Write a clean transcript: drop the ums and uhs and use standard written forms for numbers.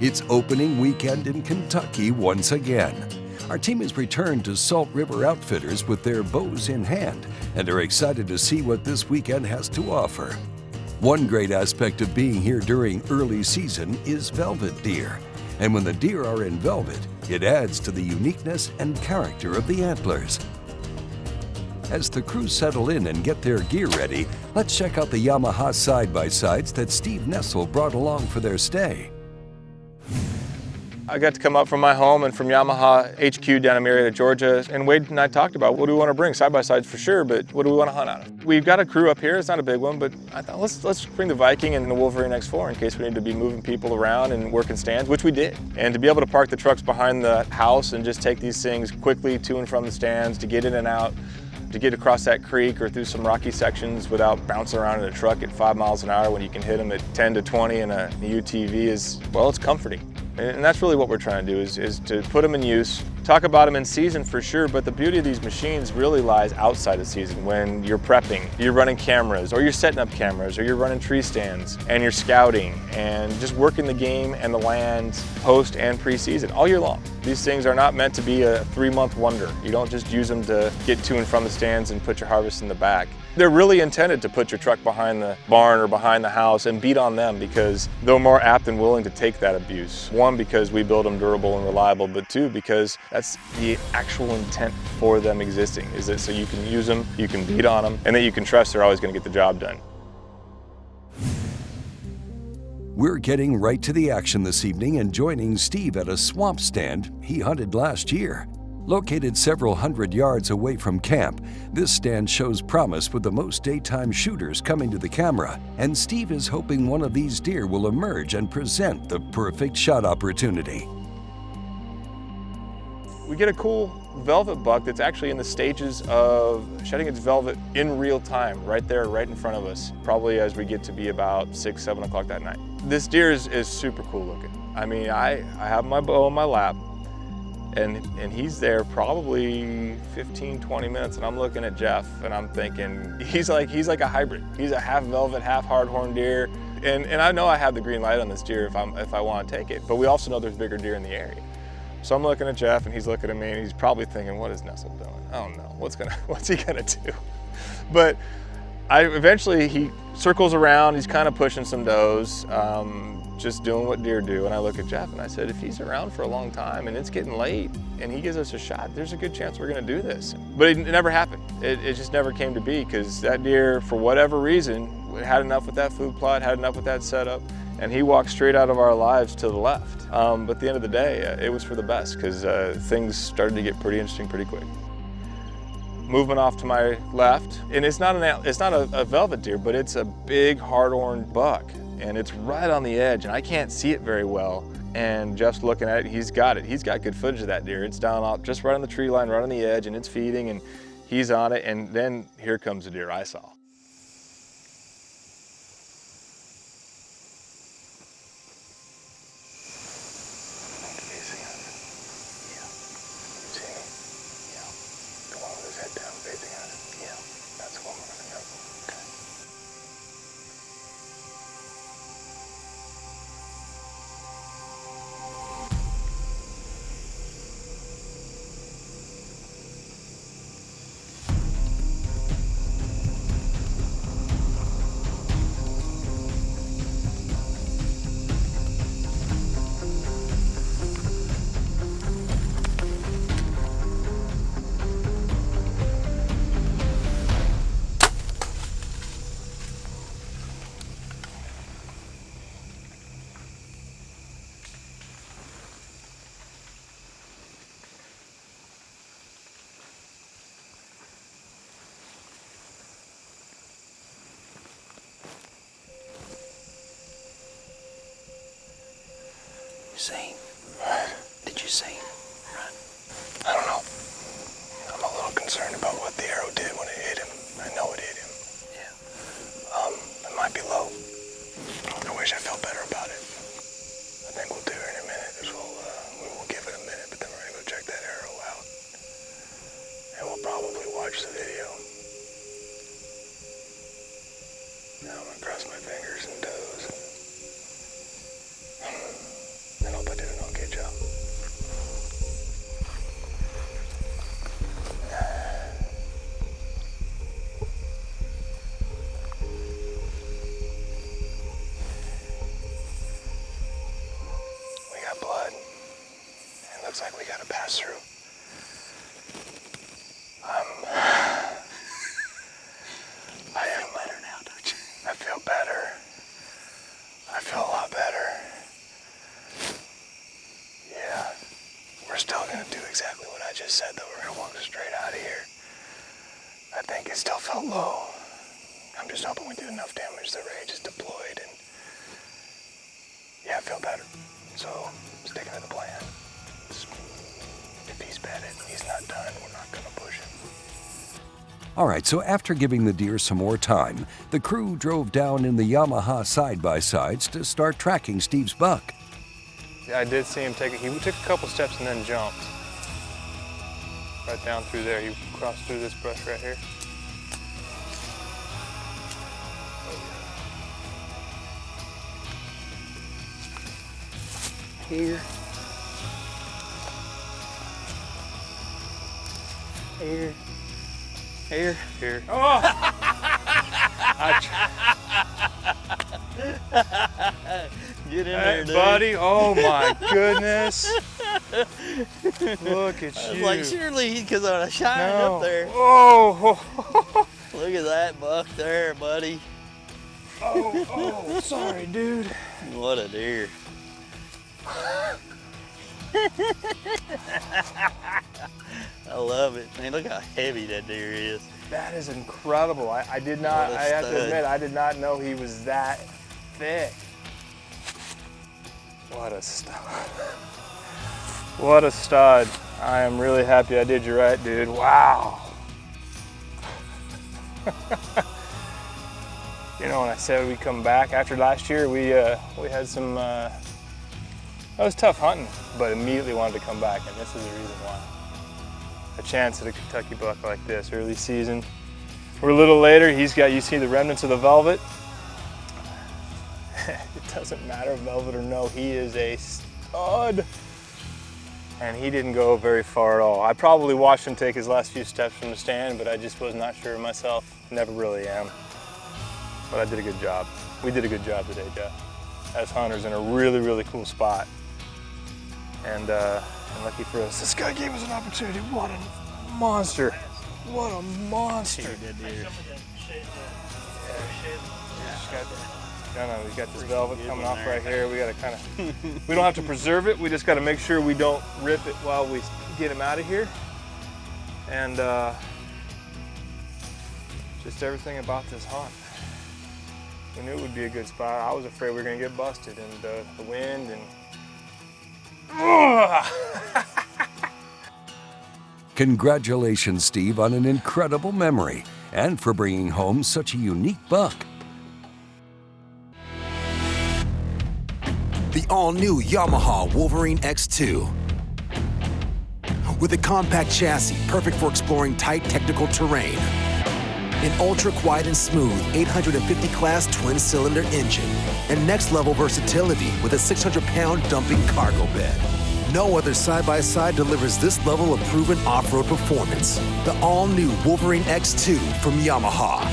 It's opening weekend in Kentucky once again. Our team has returned to Salt River Outfitters with their bows in hand and are excited to see what this weekend has to offer. One great aspect of being here during early season is velvet deer. And when the deer are in velvet, it adds to the uniqueness and character of the antlers. As the crew settle in and get their gear ready, let's check out the Yamaha Side-By-Sides that Steve Nessl brought along for their stay. I got to come up from my home and from Yamaha HQ down in Marietta, Georgia, and Wade and I talked about what do we want to bring, side-by-sides for sure, but what do we want to hunt out of? We've got a crew up here, it's not a big one, but I thought let's bring the Viking and the Wolverine X4 in case we need to be moving people around and working stands, which we did. And to be able to park the trucks behind the house and just take these things quickly to and from the stands, to get in and out, to get across that creek or through some rocky sections without bouncing around in a truck at 5 miles an hour when you can hit them at 10 to 20 in a UTV is, well, it's comforting. And that's really what we're trying to do is to put them in use, talk about them in season for sure, but the beauty of these machines really lies outside of season when you're prepping, you're running cameras, or you're setting up cameras, or you're running tree stands, and you're scouting, and just working the game and the land post and pre-season all year long. These things are not meant to be a 3-month wonder. You don't just use them to get to and from the stands and put your harvest in the back. They're really intended to put your truck behind the barn or behind the house and beat on them because they're more apt and willing to take that abuse. One, because we build them durable and reliable, but two, because that's the actual intent for them existing, is that so you can use them, you can beat on them, and that you can trust they're always going to get the job done. We're getting right to the action this evening and joining Steve at a swamp stand he hunted last year. Located several hundred yards away from camp, this stand shows promise with the most daytime shooters coming to the camera, and Steve is hoping one of these deer will emerge and present the perfect shot opportunity. We get a cool velvet buck that's actually in the stages of shedding its velvet in real time, right there, right in front of us, probably as we get to be about 6, 7 o'clock that night. This deer is super cool looking. I mean, I have my bow in my lap, and he's there probably 15, 20 minutes, and I'm looking at Jeff, and I'm thinking, he's like a hybrid. He's a half velvet, half hardhorn deer, and I know I have the green light on this deer if I want to take it, but we also know there's bigger deer in the area. So I'm looking at Jeff, and he's looking at me, and he's probably thinking, what is Nessl doing? Oh no, what's he gonna do? But eventually he circles around, he's kind of pushing some does, just doing what deer do. And I look at Jeff and I said, if he's around for a long time and it's getting late and he gives us a shot, there's a good chance we're gonna do this. But it never happened. It just never came to be because that deer, for whatever reason, had enough with that food plot, had enough with that setup, and he walked straight out of our lives to the left. But at the end of the day, it was for the best because things started to get pretty interesting pretty quick. Moving off to my left, and it's not a velvet deer, but it's a big hard-horned buck, and it's right on the edge, and I can't see it very well. And Jeff's looking at it, he's got it. He's got good footage of that deer. It's down off just right on the tree line, right on the edge, and it's feeding, and he's on it, and then here comes the deer I saw. See? Did you see? Right. I don't know. I'm a little concerned about what the arrow did when it hit him. I know it hit him. Yeah. It might be low. I wish I felt better about it. I think we'll do it in a minute. We will give it a minute, but then we're gonna go check that arrow out. And we'll probably watch the video. Now I'm gonna cross my fingers and toes. And I passed through. I am better now, don't you? I feel better. I feel a lot better. Yeah. We're still gonna do exactly what I just said, though. We're gonna walk straight out of here. I think it still felt low. I'm just hoping we did enough damage. The rage is deployed, and yeah, I feel better. So, sticking to the plan. If he's bedded and he's not done, we're not gonna push him. All right, so after giving the deer some more time, the crew drove down in the Yamaha Side-By-Sides to start tracking Steve's buck. Yeah, I did see him take it. He took a couple steps and then jumped. Right down through there. He crossed through this brush right here. Here. Here. Here. Here. Oh! Get in there, dude. Buddy. Oh my goodness. Look at I was you. like, surely because I was shining up there. Oh. Look at that buck there, buddy. Oh, sorry, dude. What a deer. I love it. Man, look how heavy that deer is. That is incredible. I did not, I have to admit, I did not know he was that thick. What a stud. What a stud. I am really happy I did you right, dude. Wow. You know, when I said we'd come back after last year, we had some, that was tough hunting, but immediately wanted to come back, and this is the reason why. A chance at a Kentucky buck like this, early season. We're a little later, he's got, you see the remnants of the velvet. It doesn't matter, velvet or no, he is a stud. And he didn't go very far at all. I probably watched him take his last few steps from the stand, but I just was not sure of myself. Never really am. But I did a good job. We did a good job today, Jeff, as hunters in a really, really cool spot. And lucky for us, this guy gave us an opportunity. What a monster. What a monster. Good deer. No, we got this velvet coming off right here. We got to kind of, we don't have to preserve it. We just got to make sure we don't rip it while we get him out of here. And just everything about this hunt. We knew it would be a good spot. I was afraid we were going to get busted, and the wind and. Congratulations, Steve, on an incredible memory and for bringing home such a unique buck. The all-new Yamaha Wolverine X2. With a compact chassis perfect for exploring tight technical terrain. An ultra-quiet and smooth 850 class twin-cylinder engine. And next-level versatility with a 600-pound dumping cargo bed. No other side-by-side delivers this level of proven off-road performance. The all-new Wolverine X2 from Yamaha.